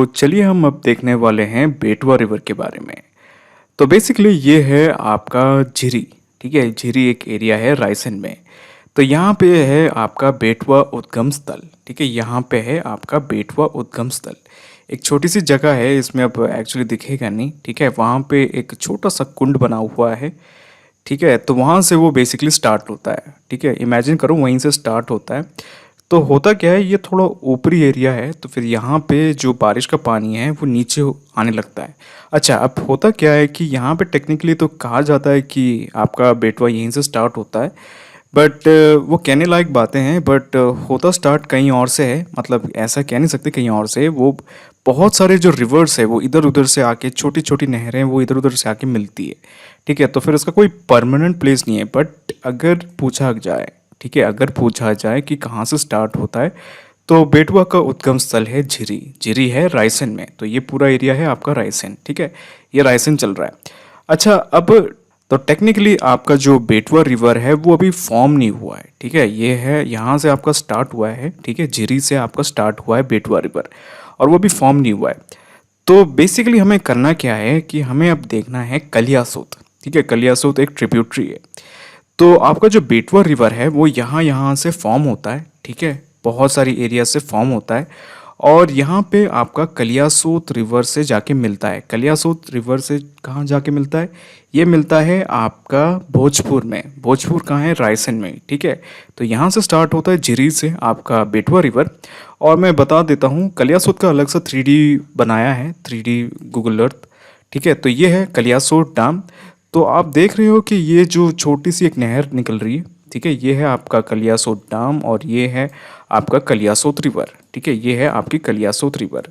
चलिए हम अब देखने वाले हैं बेटवा रिवर के बारे में। तो बेसिकली ये है आपका झिरी। ठीक है, झिरी एक एरिया है रायसेन में। तो यहाँ पे है आपका बेटवा उद्गम स्थल। ठीक है, यहाँ पे है आपका बेटवा उद्गम स्थल। एक छोटी सी जगह है, इसमें अब एक्चुअली दिखेगा नहीं। ठीक है, वहाँ पे एक छोटा सा कुंड बना हुआ है। ठीक है, तो वहाँ से वो बेसिकली स्टार्ट होता है। ठीक है, इमेजिन करो वहीं से स्टार्ट होता है। तो होता क्या है, ये थोड़ा ऊपरी एरिया है, तो फिर यहाँ पे जो बारिश का पानी है वो नीचे आने लगता है। अच्छा, अब होता क्या है कि यहाँ पे टेक्निकली तो कहा जाता है कि आपका बेटवा यहीं से स्टार्ट होता है। बट वो कहने लायक बातें हैं, बट होता स्टार्ट कहीं और से है। मतलब ऐसा कह नहीं सकते कहीं और से है। वो बहुत सारे जो रिवर्स है वो इधर उधर से आके, छोटी छोटी नहरें वो इधर उधर से आके मिलती है। ठीक है, तो फिर उसका कोई परमानेंट प्लेस नहीं है। बट अगर पूछा जाए, ठीक है, अगर पूछा जाए कि कहाँ से स्टार्ट होता है, तो बेटवा का उद्गम स्थल है झिरी। झिरी है रायसेन में। तो ये पूरा एरिया है आपका रायसेन। ठीक है, ये रायसेन चल रहा है। अच्छा, अब तो टेक्निकली आपका जो बेटवा रिवर है वो अभी फॉर्म नहीं हुआ है। ठीक है, ये है यहाँ से आपका स्टार्ट हुआ है। ठीक है, झिरी से आपका स्टार्ट हुआ है बेटवा रिवर, और वो भी फॉर्म नहीं हुआ है। तो बेसिकली हमें करना क्या है कि हमें अब देखना है कलियासोत। ठीक है, कलियासोत एक ट्रिब्यूटरी है। तो आपका जो बेटवा रिवर है वो यहाँ से फॉर्म होता है। ठीक है, बहुत सारी एरिया से फॉर्म होता है, और यहाँ पे आपका कलियासोत रिवर से जाके मिलता है। कलियासोत रिवर से कहाँ जाके मिलता है? ये मिलता है आपका भोजपुर में। भोजपुर कहाँ है? रायसेन में। ठीक है, तो यहाँ से स्टार्ट होता है झिरी से आपका बेटवा रिवर। और मैं बता देता हूँ, कलियासोत का अलग सा 3D बनाया है, 3D गूगल अर्थ। ठीक है, तो ये है कलियासोत डैम। तो आप देख रहे हो कि ये जो छोटी सी एक नहर निकल रही है, ठीक है, ये है आपका कलियासोत डैम, और ये है आपका कलियासोत रिवर। ठीक है, ये है आपकी कलियासोत रिवर।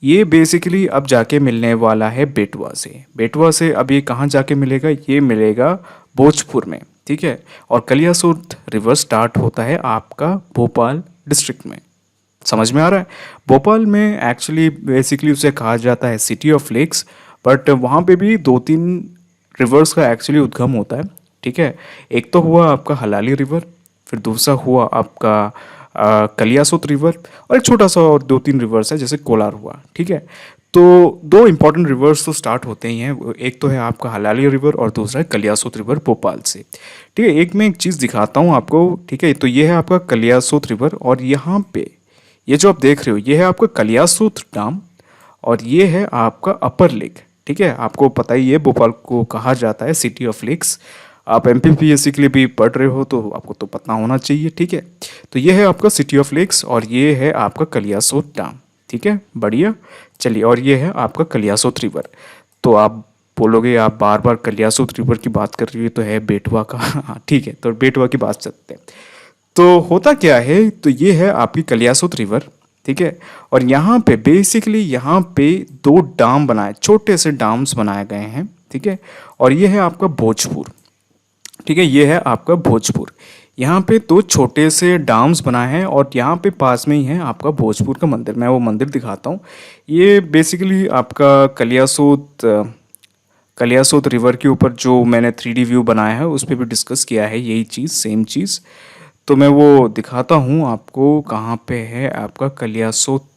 ये बेसिकली अब जाके मिलने वाला है बेटवा से। बेटवा से अब ये कहाँ जाके मिलेगा? ये मिलेगा भोजपुर में। ठीक है, और कलियासोत रिवर स्टार्ट होता है आपका भोपाल डिस्ट्रिक्ट में। समझ में आ रहा है? भोपाल में एक्चुअली बेसिकली उसे कहा जाता है सिटी ऑफ लेक्स। बट वहाँ पे भी दो तीन रिवर्स का एक्चुअली उद्गम होता है। ठीक है, एक तो हुआ आपका हलाली रिवर, फिर दूसरा हुआ आपका कलियासोत रिवर, और एक छोटा सा और दो तीन रिवर्स है जैसे कोलार हुआ। ठीक है, तो दो इंपॉर्टेंट रिवर्स तो स्टार्ट होते ही हैं। एक तो है आपका हलाली रिवर और दूसरा है कलियासोत रिवर भोपाल से। ठीक है, एक मैं एक चीज़ दिखाता हूँ आपको। ठीक है, तो ये है आपका कलियासोत रिवर, और यहाँ पे ये जो आप देख रहे हो ये है आपका कलियासोत डैम, और ये है आपका अपर लेक। ठीक है, आपको पता ही है भोपाल को कहा जाता है सिटी ऑफ लेक्स। आप एमपीपीएससी के लिए भी पढ़ रहे हो तो आपको तो पता होना चाहिए। ठीक है, तो ये है आपका सिटी ऑफ लेक्स, और ये है आपका कलियासोत डैम। ठीक है, बढ़िया। चलिए, और ये है आपका कलियासोत रिवर। तो आप बोलोगे आप बार बार कलियासोत रिवर की बात कर रही हो, तो है बेटवा का। हाँ, ठीक है, तो बेटवा की बात करते हैं। तो होता क्या है, तो ये है आपकी कलियासोत रिवर। ठीक है, और यहाँ पे बेसिकली यहाँ पे दो डाम बनाए, छोटे से डाम्स बनाए गए हैं। ठीक है, और ये है आपका भोजपुर। ठीक है, ये है आपका भोजपुर। यहाँ पे दो छोटे से डाम्स बनाए हैं, और यहाँ पे पास में ही है आपका भोजपुर का मंदिर। मैं वो मंदिर दिखाता हूँ। ये बेसिकली आपका कलियासोत रिवर के ऊपर जो मैंने 3D व्यू बनाया है उस पर भी डिस्कस किया है यही चीज़, सेम चीज़। तो मैं वो दिखाता हूँ आपको। कहाँ पे है आपका कलियासोत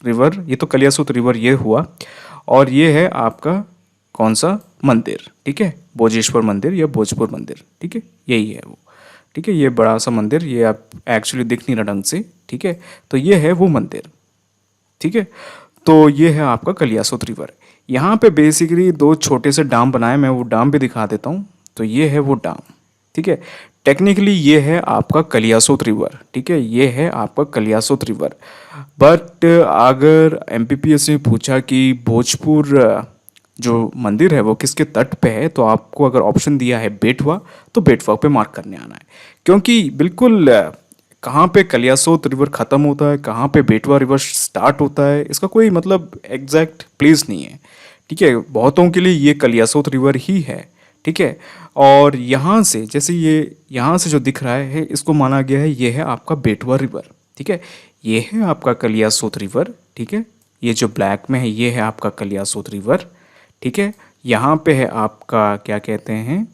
रिवर? ये तो कलियासोत रिवर ये हुआ, और ये है आपका कौन सा मंदिर? ठीक है, भोजेश्वर मंदिर या भोजपुर मंदिर। ठीक है, यही है वो। ठीक है, ये बड़ा सा मंदिर, ये आप एक्चुअली दिख नहीं रहा ढंग से। ठीक है, तो ये है वो मंदिर। ठीक है, तो ये है आपका कलियासोत रिवर। यहाँ पे बेसिकली दो छोटे से डाम बनाए, मैं वो डाम भी दिखा देता हूँ। तो ये है वो डाम। ठीक है, टेक्निकली ये है आपका कलियासोत रिवर। ठीक है, ये है आपका कलियासोत रिवर। बट अगर एमपीपीएस ने पूछा कि भोजपुर जो मंदिर है वो किसके तट पे है, तो आपको अगर ऑप्शन दिया है बेटवा, तो बेटवा पे मार्क करने आना है। क्योंकि बिल्कुल कहाँ पे कलियासोत रिवर ख़त्म होता है, कहाँ पे बेटवा रिवर स्टार्ट होता है, इसका कोई मतलब एग्जैक्ट प्लेस नहीं है। ठीक है, बहुतों के लिए ये कलियासोत रिवर ही है। ठीक है, और यहाँ से जैसे ये यहाँ से जो दिख रहा है इसको माना गया है ये है आपका बेटवा रिवर। ठीक है, ये है आपका कलियासोत रिवर। ठीक है, ये जो ब्लैक में है ये है आपका कलियासोत रिवर। ठीक है, यहाँ पे है आपका क्या कहते हैं,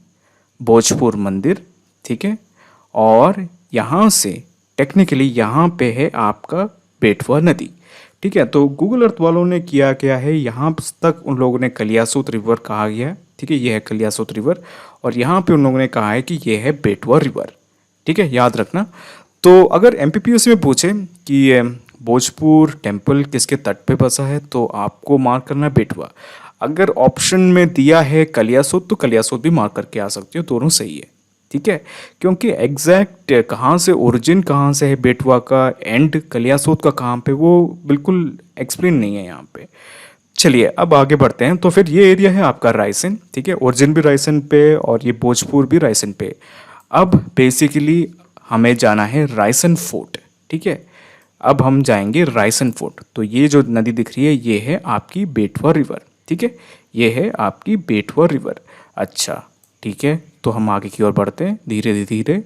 भोजपुर मंदिर। ठीक है, और यहाँ से टेक्निकली यहाँ पे है आपका बेटवा नदी। ठीक है, तो गूगल अर्थ वालों ने किया क्या है, यहाँ तक उन लोगों ने कलियासोत रिवर कहा गया है। ठीक है, ये है कलियासोत रिवर, और यहाँ पे उन लोगों ने कहा है कि ये है बेटवा रिवर। ठीक है, याद रखना। तो अगर एमपीपीएससी में पूछे कि भोजपुर टेम्पल किसके तट पे बसा है, तो आपको मार्क करना है बेटवा। अगर ऑप्शन में दिया है कलियासोत, तो कलियासोत भी मार्क करके आ सकते हो, दोनों सही है। ठीक है, क्योंकि एग्जैक्ट कहाँ से ओरिजिन कहाँ से है बेटवा का, एंड कलियासोत का कहाँ पे, वो बिल्कुल एक्सप्लेन नहीं है यहाँ पे। चलिए अब आगे बढ़ते हैं। तो फिर ये एरिया है आपका रायसेन। ठीक है, ओरिजिन भी रायसेन पे और ये भोजपुर भी रायसेन पे। अब बेसिकली हमें जाना है रायसेन फोर्ट। ठीक है, अब हम जाएंगे रायसेन फोर्ट। तो ये जो नदी दिख रही है ये है आपकी बेटवा रिवर। ठीक है, ये है आपकी बेटवा रिवर। अच्छा ठीक है, तो हम आगे की ओर बढ़ते हैं धीरे धीरे।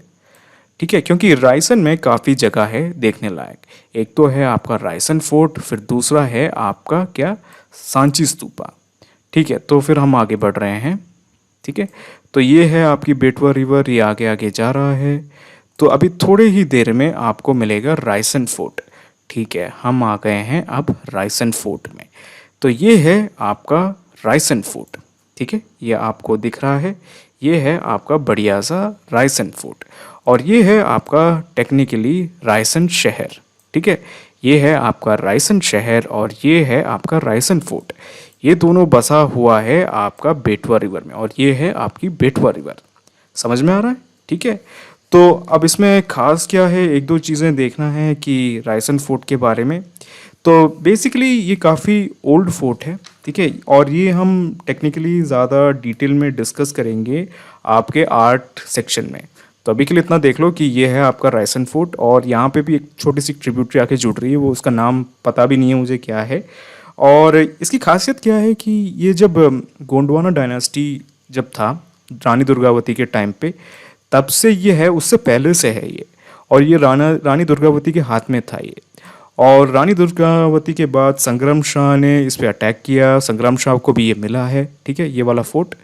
ठीक है, क्योंकि रायसेन में काफ़ी जगह है देखने लायक। एक तो है आपका रायसेन फोर्ट, फिर दूसरा है आपका क्या, सांची स्तूपा। ठीक है, तो फिर हम आगे बढ़ रहे हैं। ठीक है, तो ये है आपकी बेटवा रिवर, ये आगे आगे जा रहा है। तो अभी थोड़े ही देर में आपको मिलेगा रायसेन फोर्ट। ठीक है, हम आ गए हैं अब रायसेन फोर्ट में। तो ये है आपका रायसेन फोर्ट। ठीक है, ये आपको दिख रहा है, ये है आपका बढ़िया सा रायसेन फोर्ट। और ये है आपका टेक्निकली रायसेन शहर। ठीक है, ये है आपका रायसेन शहर और ये है आपका रायसेन फोर्ट। ये दोनों बसा हुआ है आपका बेटवा रिवर में, और ये है आपकी बेटवा रिवर। समझ में आ रहा है? ठीक है, तो अब इसमें खास क्या है, एक दो चीज़ें देखना है कि रायसेन फोर्ट के बारे में। तो बेसिकली ये काफ़ी ओल्ड फोर्ट है। ठीक है, और ये हम टेक्निकली ज़्यादा डिटेल में डिस्कस करेंगे आपके आर्ट सेक्शन में। तो अभी के लिए इतना देख लो कि ये है आपका रायसेन फोर्ट, और यहाँ पे भी एक छोटी सी ट्रिब्यूटरी आके जुड़ रही है, वो उसका नाम पता भी नहीं है मुझे क्या है। और इसकी खासियत क्या है कि ये जब गोंडवाना डायनेस्टी जब था रानी दुर्गावती के टाइम पे, तब से ये है, उससे पहले से है ये। और ये रानी दुर्गावती के हाथ में था ये। और रानी दुर्गावती के बाद संग्राम शाह ने इस पे अटैक किया, संग्राम शाह को भी ये मिला है। ठीक है, ये वाला फोर्ट।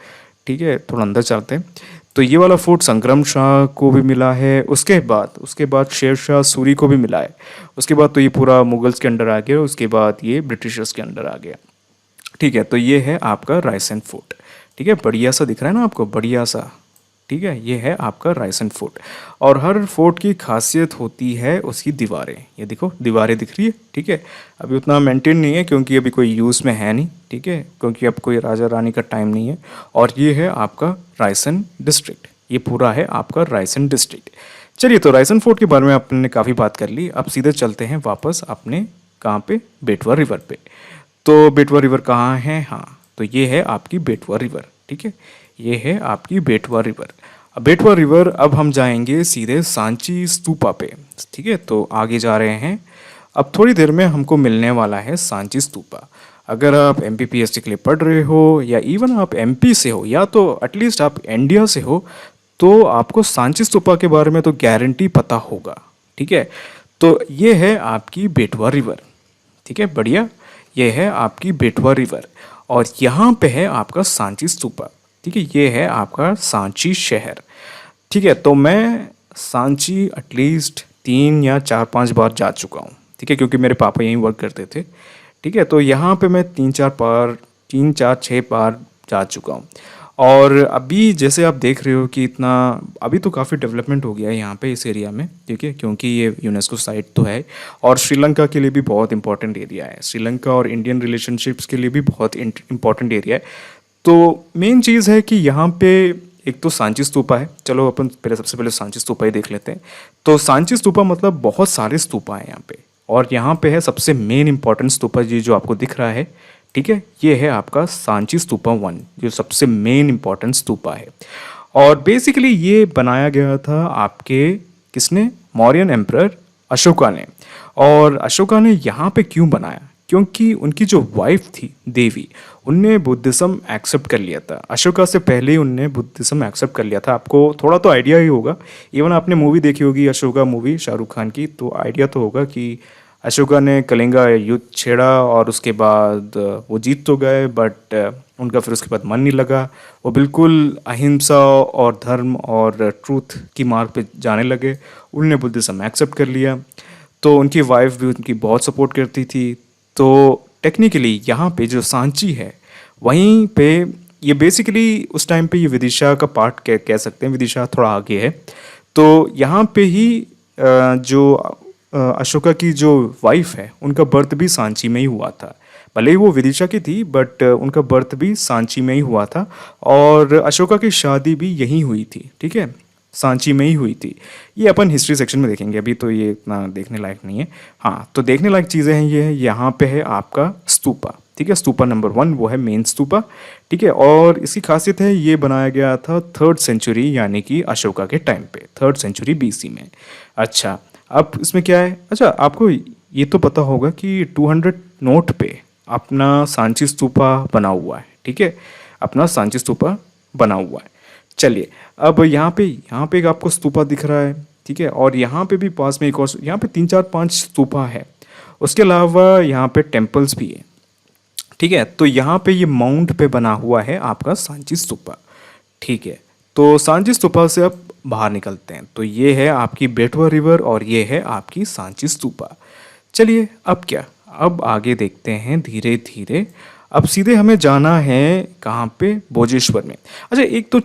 ठीक है, थोड़ा अंदर चलते हैं। तो ये वाला फोर्ट संग्राम शाह को भी मिला है। उसके बाद शेर शाह सूरी को भी मिला है। उसके बाद तो ये पूरा मुगल्स के अंडर आ गया, उसके बाद ये ब्रिटिशर्स के अंडर आ गया। ठीक है, तो ये है आपका रायसेन फोर्ट। ठीक है, बढ़िया सा दिख रहा है ना आपको, बढ़िया सा। ठीक है, ये है आपका रायसेन फोर्ट। और हर फोर्ट की खासियत होती है उसकी दीवारें। ये देखो दीवारें दिख रही है। ठीक है, अभी उतना मेंटेन नहीं है क्योंकि अभी कोई यूज़ में है नहीं। ठीक है, क्योंकि अब कोई राजा रानी का टाइम नहीं है। और ये है आपका रायसेन डिस्ट्रिक्ट, ये पूरा है आपका रायसेन डिस्ट्रिक्ट। चलिए, तो रायसेन फोर्ट के बारे में आपने काफ़ी बात कर ली। अब सीधे चलते हैं वापस अपने कहाँ पे, बेटवा रिवर पे। तो बेटवा रिवर कहाँ है, हाँ तो ये है आपकी बेटवा रिवर। ठीक है, ये है आपकी बेटवा रिवर। अब बेटवा रिवर, अब हम जाएंगे सीधे सांची स्तूपा पे। ठीक है, तो आगे जा रहे हैं। अब थोड़ी देर में हमको मिलने वाला है सांची स्तूपा। अगर आप एमपीपीएससी के लिए पढ़ रहे हो, या इवन आप एमपी से हो, या तो एटलीस्ट आप इंडिया से हो, तो आपको सांची स्तूपा के बारे में तो गारंटी पता होगा। ठीक है, तो ये है आपकी बेटवा रिवर। ठीक है, बढ़िया, ये है आपकी बेटवा रिवर, और यहाँ पे है आपका सांची स्तूपा। ठीक है, ये है आपका सांची शहर। ठीक है, तो मैं सांची एटलीस्ट 3 या 4 5 बार जा चुका हूँ। ठीक है, क्योंकि मेरे पापा यहीं वर्क करते थे। ठीक है, तो यहाँ पे मैं 3 4 6 बार जा चुका हूँ। और अभी जैसे आप देख रहे हो कि इतना अभी तो काफ़ी डेवलपमेंट हो गया है यहाँ पे इस एरिया में। ठीक है, क्योंकि ये यूनेस्को साइट तो है, और श्रीलंका के लिए भी बहुत इंपॉर्टेंट एरिया है। श्रीलंका और इंडियन रिलेशनशिप्स के लिए भी बहुत इंपॉर्टेंट एरिया है। तो मेन चीज़ है कि यहाँ पे एक तो सांची स्तूपा है। चलो अपन सबसे पहले सांची स्तूपा ही देख लेते हैं। तो सांची स्तूपा मतलब बहुत सारे स्तूपा हैं यहाँ पे, और यहाँ पे है सबसे मेन इंपॉर्टेंट स्तूपा ये जो आपको दिख रहा है। ठीक है, ये है आपका सांची स्तूपा 1, जो सबसे मेन इंपॉर्टेंट स्तूपा है। और बेसिकली ये बनाया गया था आपके किसने, मौर्यन एम्परर अशोका ने। और अशोका ने यहाँ पे क्यों बनाया, क्योंकि उनकी जो वाइफ थी देवी, उनने बुद्धिज़्म एक्सेप्ट कर लिया था। अशोका से पहले ही उनने बुद्धिज़्म एक्सेप्ट कर लिया था। आपको थोड़ा तो आइडिया ही होगा, इवन आपने मूवी देखी होगी अशोका मूवी शाहरुख खान की, तो आइडिया तो होगा कि अशोका ने कलिंगा युद्ध छेड़ा, और उसके बाद वो जीत तो गए, बट उनका फिर उसके बाद मन नहीं लगा। वो बिल्कुल अहिंसा और धर्म और ट्रूथ की मार्ग पे जाने लगे। उन्होंने बुद्धिज़्म एक्सेप्ट कर लिया। तो उनकी वाइफ भी उनकी बहुत सपोर्ट करती थी। तो टेक्निकली यहाँ पे जो सांची है वहीं पे, ये बेसिकली उस टाइम पे ये विदिशा का पार्ट कह सकते हैं, विदिशा थोड़ा आगे है। तो यहाँ पे ही जो अशोका की जो वाइफ है उनका बर्थ भी सांची में ही हुआ था। भले ही वो विदिशा की थी बट उनका बर्थ भी सांची में ही हुआ था, और अशोका की शादी भी यहीं हुई थी, ठीक है, सांची में ही हुई थी। ये अपन हिस्ट्री सेक्शन में देखेंगे, अभी तो ये इतना देखने लायक नहीं है। हाँ, तो देखने लायक चीज़ें हैं ये है, यहाँ पे है आपका स्तूपा, ठीक है, स्तूपा नंबर 1 वो है मेन स्तूपा, ठीक है। और इसकी खासियत है ये बनाया गया था 3rd सेंचुरी यानी कि अशोका के टाइम पे, 3rd सेंचुरी BC में। अच्छा, अब इसमें क्या है, अच्छा आपको ये तो पता होगा कि 200 नोट पे अपना सांची स्तूपा बना हुआ है, ठीक है, अपना सांची स्तूपा बना हुआ है। चलिए, अब यहाँ पे एक आपको स्तूपा दिख रहा है, ठीक है, और यहाँ पे भी पास में एक और, यहाँ पे 3 4 5 स्तूपा है। उसके अलावा यहाँ पे टेम्पल्स भी है, ठीक है। तो यहाँ पे ये माउंट पे बना हुआ है आपका सांची स्तूपा, ठीक है। तो सांची स्तूपा से अब बाहर निकलते हैं, तो ये है आपकी बेटवा रिवर और ये है आपकी सांची स्तूपा। चलिए, अब क्या, अब आगे देखते हैं धीरे धीरे। अब सीधे हमें जाना है कहाँ पे, भोजेश्वर में। अच्छा, एक दो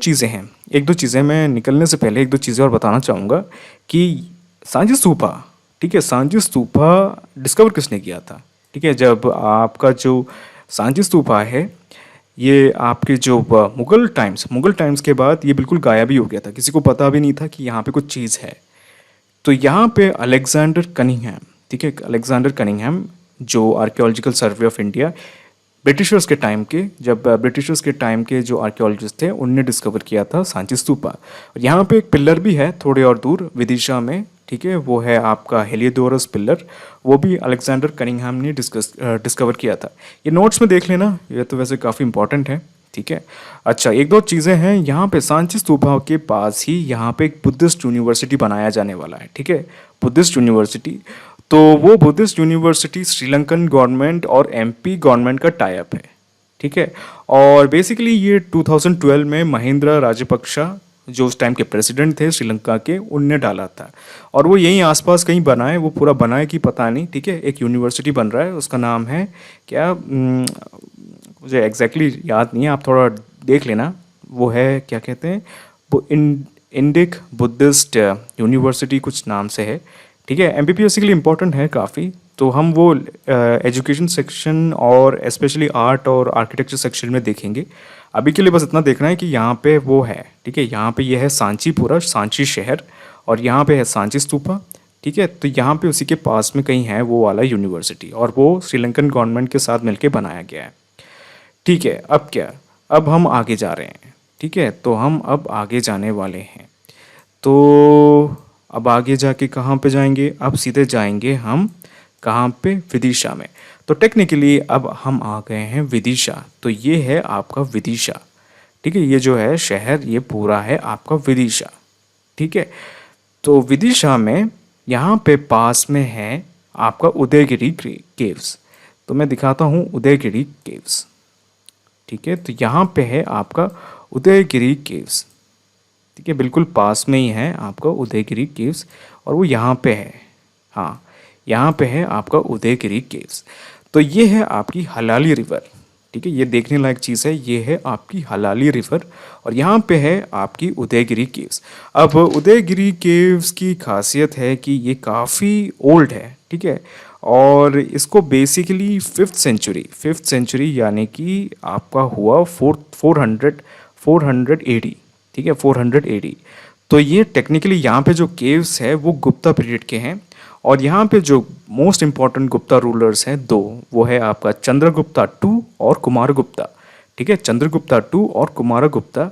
चीज़ें मैं निकलने से पहले एक दो चीज़ें और बताना चाहूँगा कि सांची स्तूपा, ठीक है, सांची स्तूपा डिस्कवर किसने किया था, ठीक है। जब आपका जो सांची स्तूपा है ये आपके जो मुगल टाइम्स के बाद ये बिल्कुल गायब ही हो गया था, किसी को पता भी नहीं था कि यहाँ पे कुछ चीज़ है। तो यहाँ पे अलेक्जेंडर कनिंघम, ठीक है, अलेक्जेंडर कनिंघम जो archaeological survey of India, Britishers के टाइम के, जब ब्रिटिशर्स के टाइम के जो आर्कियोलॉजिस्ट थे उनने डिस्कवर किया था सांची स्तूपा। और यहाँ पे एक पिलर भी है थोड़े और दूर विदिशा में, ठीक है, वो है आपका हेलियोडोरस पिलर, वो भी अलेक्जेंडर कनिंघम ने डिस्कवर किया था। ये नोट्स में देख लेना, ये तो वैसे काफ़ी इंपॉर्टेंट है, ठीक है। अच्छा, एक दो चीज़ें हैं यहाँ पे, सांची स्तूपा के पास ही यहाँ पे एक बुद्धिस्ट यूनिवर्सिटी बनाया जाने वाला है, ठीक है, बुद्धिस्ट यूनिवर्सिटी। तो वो बुद्धिस्ट यूनिवर्सिटी श्रीलंकन गवर्नमेंट और MP गवर्नमेंट का टाई अप है, ठीक है। और बेसिकली ये 2012 में महिंद्रा राजपक्षा जो उस टाइम के प्रेसिडेंट थे श्रीलंका के, उनने डाला था, और वो यहीं आसपास कहीं बना है, वो पूरा बना है कि पता नहीं, ठीक है। एक यूनिवर्सिटी बन रहा है, उसका नाम है क्या, मुझे एग्जैक्टली याद नहीं है, आप थोड़ा देख लेना, वो है क्या कहते हैं, वो इंडिक बुद्धिस्ट यूनिवर्सिटी कुछ नाम से है, ठीक है। MPPSC के लिए इम्पोर्टेंट है काफ़ी, तो हम वो एजुकेशन सेक्शन और स्पेशली आर्ट और आर्किटेक्चर सेक्शन में देखेंगे। अभी के लिए बस इतना देखना है कि यहाँ पे वो है, ठीक है, यहाँ पे ये है सांची, पूरा सांची शहर, और यहाँ पे है सांची स्तूपा, ठीक है। तो यहाँ पे उसी के पास में कहीं है वो वाला यूनिवर्सिटी, और वो श्रीलंकन गवर्नमेंट के साथ मिलके बनाया गया है, ठीक है। अब क्या, अब हम आगे जा रहे हैं, ठीक है, तो हम अब आगे जाने वाले हैं। तो अब आगे जाके कहाँ पे जाएंगे, अब सीधे जाएंगे हम कहाँ पे, विदिशा में। तो टेक्निकली अब हम आ गए हैं विदिशा, तो ये है आपका विदिशा, ठीक है, ये जो है शहर ये पूरा है आपका विदिशा, ठीक है। तो विदिशा में यहाँ पे पास में है आपका उदयगिरी केव्स, तो मैं दिखाता हूँ उदयगिरी केव्स, ठीक है। तो यहाँ पे है आपका उदयगिरी केव्स, ठीक है, बिल्कुल पास में ही है आपका उदयगिरी केव्स, और वो यहाँ पे है, हाँ, यहाँ पे है आपका उदयगिरी केव्स। तो ये है आपकी हलाली रिवर, ठीक है, ये देखने लायक चीज़ है, ये है आपकी हलाली रिवर, और यहाँ पे है आपकी उदयगिरी केव्स। अब उदयगिरी केव्स की खासियत है कि ये काफ़ी ओल्ड है, ठीक है, और इसको बेसिकली 5th सेंचुरी यानी कि आपका हुआ 400 AD, ठीक है, 400 AD। तो ये टेक्निकली यहाँ पे जो केव्स है वो गुप्ता पीरियड के हैं, और यहाँ पे जो मोस्ट इम्पॉर्टेंट गुप्ता रूलर्स हैं दो, वो है आपका चंद्रगुप्ता 2 और कुमारगुप्ता, ठीक है, चंद्रगुप्ता 2 और कुमारगुप्ता,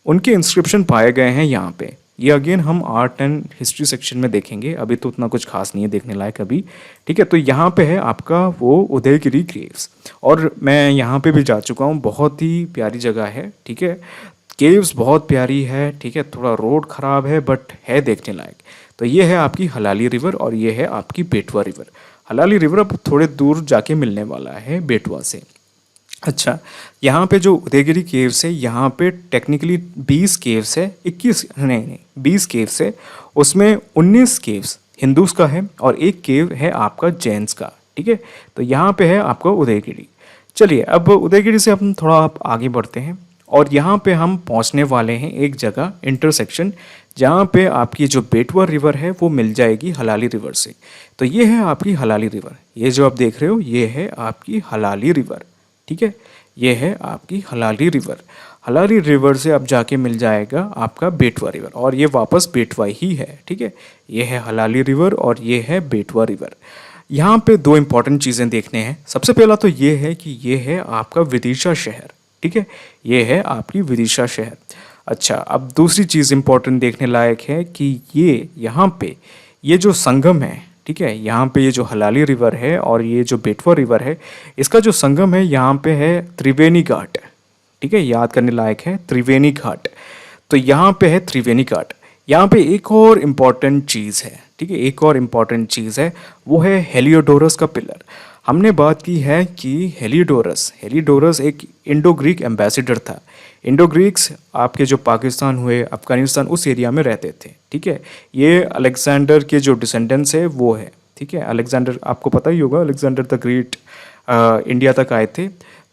उनके इंस्क्रिप्शन पाए गए हैं यहाँ पे। ये अगेन हम आर्ट एंड हिस्ट्री सेक्शन में देखेंगे, अभी तो उतना कुछ खास नहीं है देखने लायक अभी, ठीक है। तो यहाँ पे है आपका वो उदयगिरी केव्स, और मैं यहाँ पे भी जा चुका हूँ, बहुत ही प्यारी जगह है, ठीक है, केव्स बहुत प्यारी है, ठीक है, थोड़ा रोड ख़राब है बट है देखने लायक। तो ये है आपकी हलाली रिवर और ये है आपकी बेटवा रिवर। हलाली रिवर अब थोड़े दूर जाके मिलने वाला है बेटवा से। अच्छा, यहाँ पे जो उदयगिरी केव्स है, यहाँ पे टेक्निकली 20 केव्स है, 20 केव्स है, उसमें 19 केव्स हिंदूज का है और एक केव है आपका जैन्स का, ठीक है। तो यहाँ पे है आपका उदयगिरी। चलिए अब उदयगिरी से हम थोड़ा आप आगे बढ़ते हैं और यहाँ पे हम पहुँचने वाले हैं एक जगह इंटरसेक्शन, जहाँ पे आपकी जो बेटवा रिवर है वो मिल जाएगी हलाली रिवर से। तो ये है आपकी हलाली रिवर, ये जो आप देख रहे हो ये है आपकी हलाली रिवर, ठीक है। ये है आपकी हलाली रिवर। हलाली रिवर से अब जाके मिल जाएगा आपका बेटवा रिवर और ये वापस बेटवा ही है, ठीक है। ये है हलाली रिवर और ये है बेटवा रिवर। यहाँ पे दो इंपॉर्टेंट चीज़ें देखने हैं। सबसे पहला तो ये है कि ये है आपका विदिशा शहर, ठीक है। ये है आपकी विदिशा शहर। अच्छा, अब दूसरी चीज़ इंपॉर्टेंट देखने लायक है कि ये यहाँ पे ये जो संगम है, ठीक है, यहाँ पे ये जो हलाली रिवर है और ये जो बेटवा रिवर है, इसका जो संगम है यहाँ पे है त्रिवेणी घाट, ठीक है। याद करने लायक है त्रिवेणी घाट। तो यहाँ पे है त्रिवेणी घाट। यहाँ पे एक और इम्पॉर्टेंट चीज़ है, ठीक है, एक और इम्पॉर्टेंट चीज़ है, वो है हेलियोडोरस का पिलर। हमने बात की है कि हेलियोडोरस एक इंडो ग्रीक एम्बेसडर था। इंडो ग्रीक्स आपके जो पाकिस्तान हुए, अफगानिस्तान, उस एरिया में रहते थे, ठीक है। ये अलेक्जेंडर के जो डिसेंडेंट्स है वो है, ठीक है। अलेक्जेंडर आपको पता ही होगा, अलेक्जेंडर द ग्रेट इंडिया तक आए थे।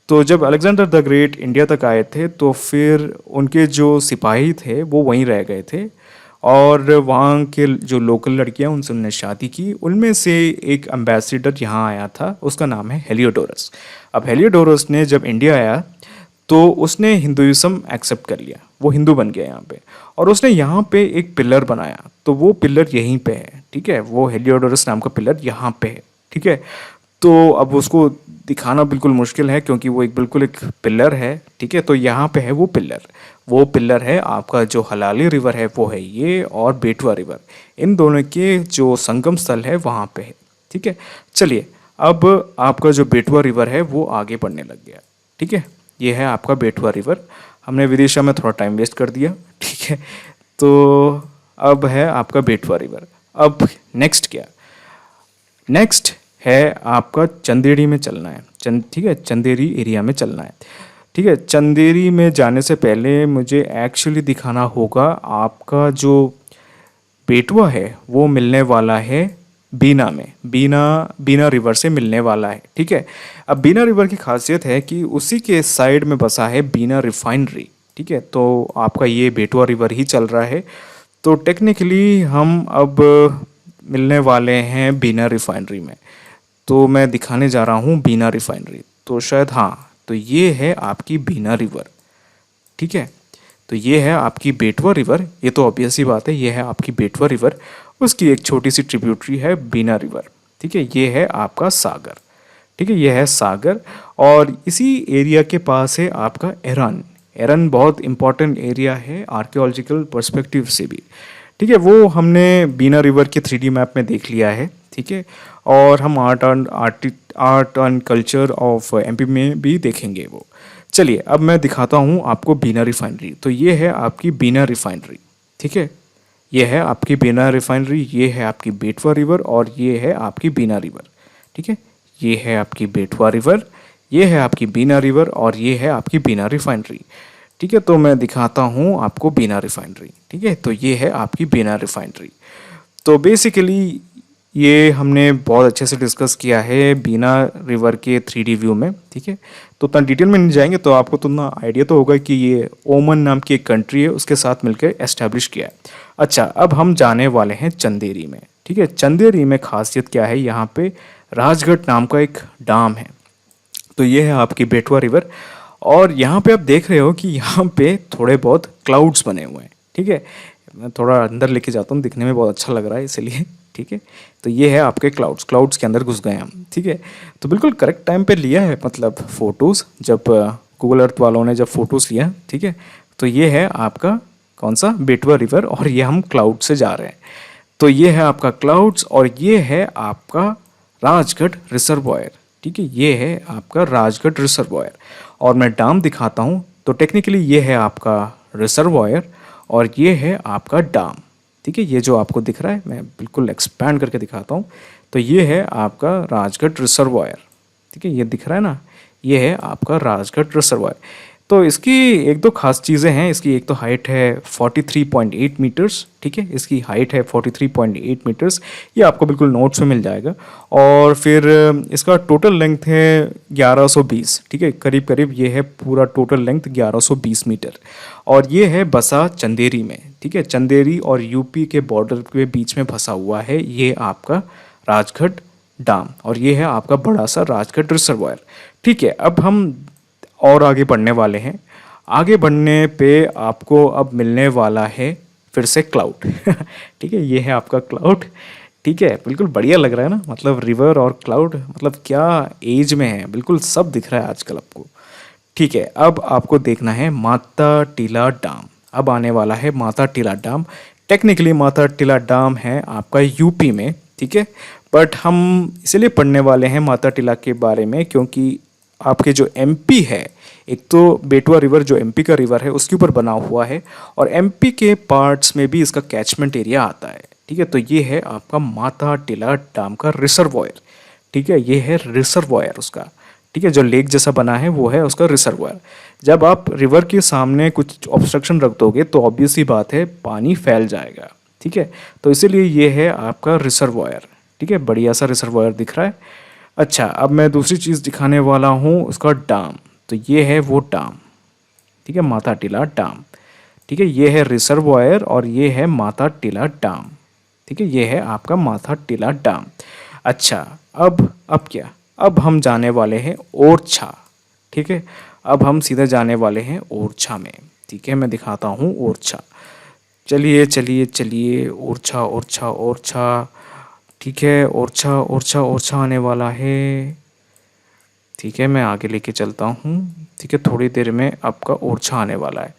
तो जब अलेक्जेंडर द ग्रेट इंडिया तक आए थे तो फिर उनके जो सिपाही थे वो वहीं रह गए थे और वहाँ के जो लोकल लड़कियाँ उनसे उन्होंने शादी की। उनमें से एक एम्बेसडर यहाँ आया था, उसका नाम है हेलियोडोरस। अब हेलियोडोरस ने जब इंडिया आया तो उसने हिंदुइज्म एक्सेप्ट कर लिया, वो हिंदू बन गया यहाँ पे, और उसने यहाँ पे एक पिलर बनाया। तो वो पिलर यहीं पे है, ठीक है, वो हेलियोडोरस नाम का पिलर यहाँ पे है, ठीक है। तो अब उसको दिखाना बिल्कुल मुश्किल है क्योंकि वो एक बिल्कुल एक पिलर है, ठीक है। तो यहाँ पे है वो पिलर है आपका जो हलाली रिवर है वो है ये, और बेटवा रिवर, इन दोनों के जो संगम स्थल है वहाँ पे है, ठीक है। चलिए अब आपका जो बेटवा रिवर है वो आगे बढ़ने लग गया, ठीक है। ये है आपका बेटवा रिवर। हमने विदिशा में थोड़ा टाइम वेस्ट कर दिया, ठीक है। तो अब है आपका बेटवा रिवर। अब नेक्स्ट क्या, नेक्स्ट है आपका चंदेरी में चलना है, ठीक है, चंदेरी एरिया में चलना है, ठीक है। चंदेरी में जाने से पहले मुझे एक्चुअली दिखाना होगा आपका जो बेटवा है वो मिलने वाला है बीना में, बीना रिवर से मिलने वाला है, ठीक है। अब बीना रिवर की खासियत है कि उसी के साइड में बसा है बीना रिफाइनरी, ठीक है। तो आपका ये बेटवा रिवर ही चल रहा है। तो टेक्निकली हम अब मिलने वाले हैं बीना रिफाइनरी में। तो मैं दिखाने जा रहा हूँ बीना रिफाइनरी। तो शायद हाँ, तो ये है आपकी बीना रिवर, ठीक है। तो ये है आपकी बेटवा रिवर, ये तो ऑब्वियस ही बात है, ये है आपकी बेटवा रिवर। उसकी एक छोटी सी ट्रिब्यूटरी है बीना रिवर, ठीक है। ये है आपका सागर, ठीक है, ये है सागर। और इसी एरिया के पास है आपका एरन बहुत इंपॉर्टेंट एरिया है आर्कियोलॉजिकल पर्सपेक्टिव से भी, ठीक है। वो हमने बीना रिवर के 3D मैप में देख लिया है, ठीक है। और हम art and culture of MP में भी देखेंगे वो। चलिए अब मैं दिखाता हूँ आपको बीना रिफाइनरी। तो ये है आपकी बीना रिफाइनरी, ठीक है। ये है आपकी बीना रिफाइनरी, ये है आपकी बेटवा रिवर और ये है आपकी बीना रिवर, ठीक है। ये है आपकी बेटवा रिवर, ये है आपकी बीना रिवर और ये है आपकी बीना रिफाइनरी, ठीक है। तो मैं दिखाता हूँ आपको बीना रिफाइनरी, ठीक है। तो ये है आपकी बीना रिफाइनरी। तो बेसिकली ये हमने बहुत अच्छे से डिस्कस किया है बीना रिवर के 3D व्यू में, ठीक है। तो उतना डिटेल में नहीं जाएंगे, तो आपको तो उतना आइडिया तो होगा कि ये ओमन नाम की एक कंट्री है, उसके साथ मिलकर एस्टेब्लिश किया है। अच्छा, अब हम जाने वाले हैं चंदेरी में, ठीक है। चंदेरी में खासियत क्या है, यहाँ पे राजगढ़ नाम का एक डाम है। तो ये है आपकी बेटवा रिवर और यहाँ पे आप देख रहे हो कि यहाँ पे थोड़े बहुत क्लाउड्स बने हुए हैं, ठीक है। मैं थोड़ा अंदर लेके जाता हूँ, दिखने में बहुत अच्छा लग रहा है इसलिए, ठीक है। तो ये है आपके क्लाउड्स के अंदर घुस गए हम, ठीक है। तो बिल्कुल करेक्ट टाइम पे लिया है, मतलब फ़ोटोज़ जब गूगल अर्थ वालों ने जब फ़ोटोज़ लिया, ठीक है। तो ये है आपका कौन सा बेटवा रिवर और ये हम क्लाउड से जा रहे हैं। तो ये है आपका क्लाउड्स और ये है आपका राजगढ़ रिजर्वॉयर, ठीक है। ये है आपका राजगढ़ रिजर्वॉयर और मैं डैम दिखाता हूँ। तो टेक्निकली ये है आपका रिजर्वॉयर और ये है आपका डैम, ठीक है। ये जो आपको दिख रहा है मैं बिल्कुल एक्सपैंड करके दिखाता हूँ। तो ये है आपका राजगढ़ रिजर्वॉयर, ठीक है, ये दिख रहा है ना, ये है आपका राजगढ़ रिजर्वॉयर। तो इसकी एक दो खास चीज़ें हैं। इसकी एक तो हाइट है 43.8 मीटर्स, ठीक है, इसकी हाइट है 43.8 मीटर्स, ये आपको बिल्कुल नोट्स में मिल जाएगा। और फिर इसका टोटल लेंथ है 1120, ठीक है, करीब करीब ये है पूरा टोटल लेंथ 1120 मीटर। और ये है बसा चंदेरी में, ठीक है, चंदेरी और यूपी के बॉर्डर के बीच में फंसा हुआ है ये आपका राजगढ़ डाम, और ये है आपका बड़ा सा राजगढ़ रिजर्वायर। ठीक है, अब हम और आगे बढ़ने वाले हैं। आगे बढ़ने पे आपको अब मिलने वाला है फिर से क्लाउड। ठीक है, ये है आपका क्लाउड। ठीक है, बिल्कुल बढ़िया लग रहा है ना, मतलब रिवर और क्लाउड, मतलब क्या एज में है, बिल्कुल सब दिख रहा है आजकल आपको। ठीक है, अब आपको देखना है माता टीला डैम। अब आने वाला है Mata Tila dam. Technically Mata Tila dam है आपका यूपी में, ठीक है, बट हम इसलिए पढ़ने वाले हैं माता टीला के बारे में क्योंकि आपके जो एमपी है, एक तो बेटवा रिवर जो एमपी का रिवर है उसके ऊपर बना हुआ है, और एमपी के पार्ट्स में भी इसका कैचमेंट एरिया आता है। ठीक है, तो ये है आपका माता टीला डैम का रिजर्वायर। ठीक है, ये है रिजर्वायर उसका। ठीक है, जो लेक जैसा बना है वो है उसका रिजर्वायर। जब आप रिवर के सामने कुछ ऑब्स्ट्रक्शन रख दोगे तो ऑब्वियस ही बात है पानी फैल जाएगा। ठीक है, तो इसीलिए ये है आपका रिजर्वायर। ठीक है, बढ़िया सा रिजर्वायर दिख रहा है। अच्छा, अब मैं दूसरी चीज़ दिखाने वाला हूँ उसका डैम। तो ये है वो डैम, ठीक है, माता टीला डैम। ठीक है, ये है रिजर्वायर और ये है माता टीला डैम। ठीक है, ये है आपका माता टीला डैम। अच्छा, अब क्या, अब हम जाने वाले हैं ओरछा। ठीक है, अब हम सीधे जाने वाले हैं ओरछा में। ठीक है, मैं दिखाता हूँ ओरछा। चलिए चलिए चलिए, ओरछा ओरछा ओरछा। ठीक है, ओरछा ओरछा ओरछा आने वाला है। ठीक है, मैं आगे लेके चलता हूँ। ठीक है, थोड़ी देर में आपका ओरछा आने वाला है।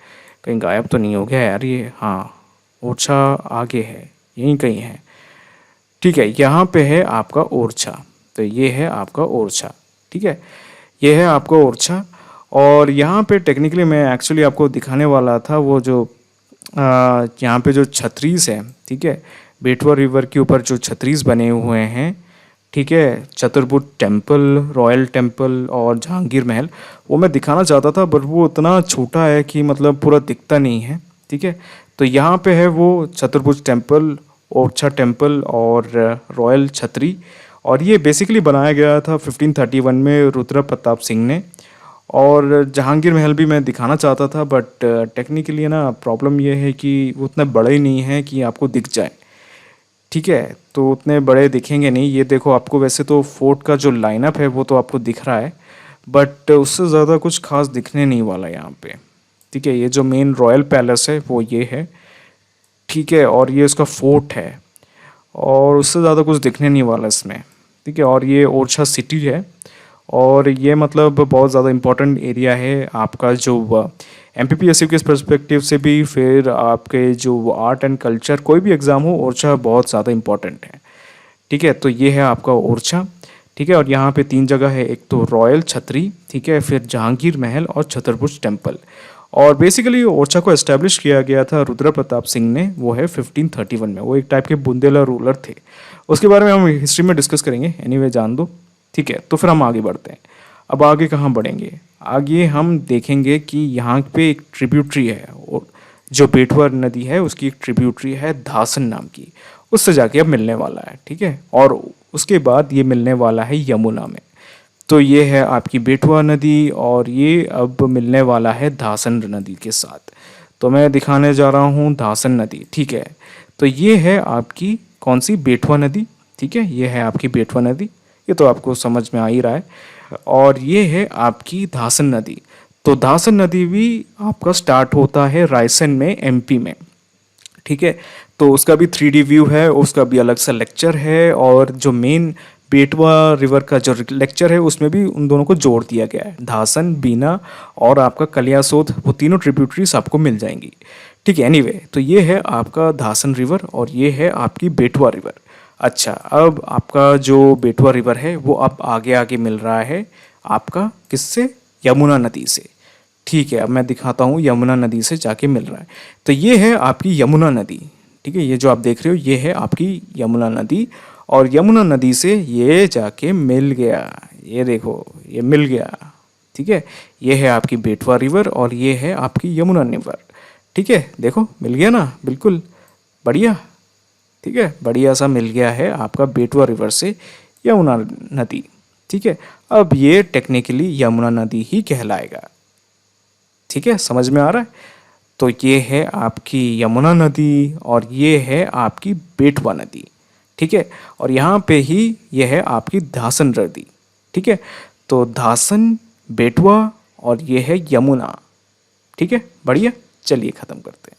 कहीं गायब तो नहीं हो गया यार ये? हाँ, ओरछा आगे है, यहीं कहीं है। ठीक है, यहाँ पे है आपका ओरछा। तो ये है आपका ओरछा। ठीक है, ये है आपका ओरछा। और यहाँ पे टेक्निकली मैं एक्चुअली आपको दिखाने वाला था वो जो यहाँ पे जो छतरीस है, ठीक है, बेटवा रिवर के ऊपर जो छतरीस बने हुए हैं, ठीक है, चतुर्भुज टेम्पल, रॉयल टेम्पल और जहांगीर महल, वो मैं दिखाना चाहता था बट वो इतना छोटा है कि मतलब पूरा दिखता नहीं है। ठीक है, तो यहाँ पे है वो चतुर्भुज टेम्पल, ओरछा टेम्पल और रॉयल छतरी। और ये बेसिकली बनाया गया था 1531 में रुद्र प्रताप सिंह ने। और जहांगीर महल भी मैं दिखाना चाहता था बट टेक्निकली ना प्रॉब्लम ये है कि वो उतने बड़े ही नहीं हैं कि आपको दिख जाए। ठीक है, तो उतने बड़े दिखेंगे नहीं। ये देखो, आपको वैसे तो फोर्ट का जो लाइनअप है वो तो आपको दिख रहा है बट उससे ज़्यादा कुछ खास दिखने नहीं वाला यहाँ पे। ठीक है, ये जो मेन रॉयल पैलेस है वो ये है। ठीक है, और ये उसका फोर्ट है और उससे ज़्यादा कुछ दिखने नहीं वाला इसमें। ठीक है, और ये ओरछा सिटी है और ये मतलब बहुत ज़्यादा इम्पोर्टेंट एरिया है आपका जो एमपीपीएससी के पर्सपेक्टिव से भी, फिर आपके जो आर्ट एंड कल्चर कोई भी एग्ज़ाम हो, ओरछा बहुत ज़्यादा इम्पोर्टेंट है। ठीक है, तो ये है आपका ओरछा। ठीक है, और यहाँ पे 3 जगह है, एक तो रॉयल छतरी, ठीक है, फिर जहांगीर महल और छतरपुर टेम्पल। और बेसिकली ओरछा को एस्टेब्लिश किया गया था रुद्र प्रताप सिंह ने, वो है 1531 में। वो एक टाइप के बुंदेला रूलर थे। उसके बारे में हम हिस्ट्री में डिस्कस करेंगे, एनीवे जान दो। ठीक है, तो फिर हम आगे बढ़ते हैं। अब आगे कहाँ बढ़ेंगे? आगे हम देखेंगे कि यहाँ पे एक ट्रिब्यूटरी है, और जो बेटवा नदी है उसकी एक ट्रिब्यूटरी है धासन नाम की, उससे जाके अब मिलने वाला है। ठीक है, और उसके बाद ये मिलने वाला है यमुना में। तो ये है आपकी बेटवा नदी और ये अब मिलने वाला है धासन नदी के साथ। तो मैं दिखाने जा रहा हूँ धासन नदी। ठीक है, तो ये है आपकी कौन सी? बेटवा नदी। ठीक है, ये है आपकी बेटवा नदी, ये तो आपको समझ में आ ही रहा है। और ये है आपकी धासन नदी। तो धासन नदी भी आपका स्टार्ट होता है रायसेन में, एमपी में। ठीक है, तो उसका भी 3D व्यू है, उसका भी अलग सा लेक्चर है, और जो मेन बेटवा रिवर का जो लेक्चर है उसमें भी उन दोनों को जोड़ दिया गया है। धासन, बीना और आपका कलियासोत, वो तीनों ट्रिब्यूटरीज आपको मिल जाएंगी। ठीक है, एनीवे, तो ये है आपका धासन रिवर और ये है आपकी बेटवा रिवर। अच्छा, अब आपका जो बेटवा रिवर है वो अब आगे आगे मिल रहा है आपका किससे? यमुना नदी से। ठीक है, अब मैं दिखाता हूँ, यमुना नदी से जाके मिल रहा है। तो ये है आपकी यमुना नदी। ठीक है, ये जो आप देख रहे हो ये है आपकी यमुना नदी, और यमुना नदी से ये जाके मिल गया। ये देखो, ये मिल गया। ठीक है, ये है आपकी बेटवा रिवर और ये है आपकी यमुना रिवर। ठीक है, देखो मिल गया ना, बिल्कुल बढ़िया। ठीक है, बढ़िया सा मिल गया है आपका बेटवा रिवर से यमुना नदी। ठीक है, अब ये टेक्निकली यमुना नदी ही कहलाएगा। ठीक है, समझ में आ रहा है? तो ये है आपकी यमुना नदी और ये है आपकी बेटवा नदी। ठीक है, और यहाँ पे ही ये है आपकी धासन नदी। ठीक है, तो धासन, बेटवा और ये है यमुना। ठीक है, बढ़िया। चलिए ख़त्म करते हैं।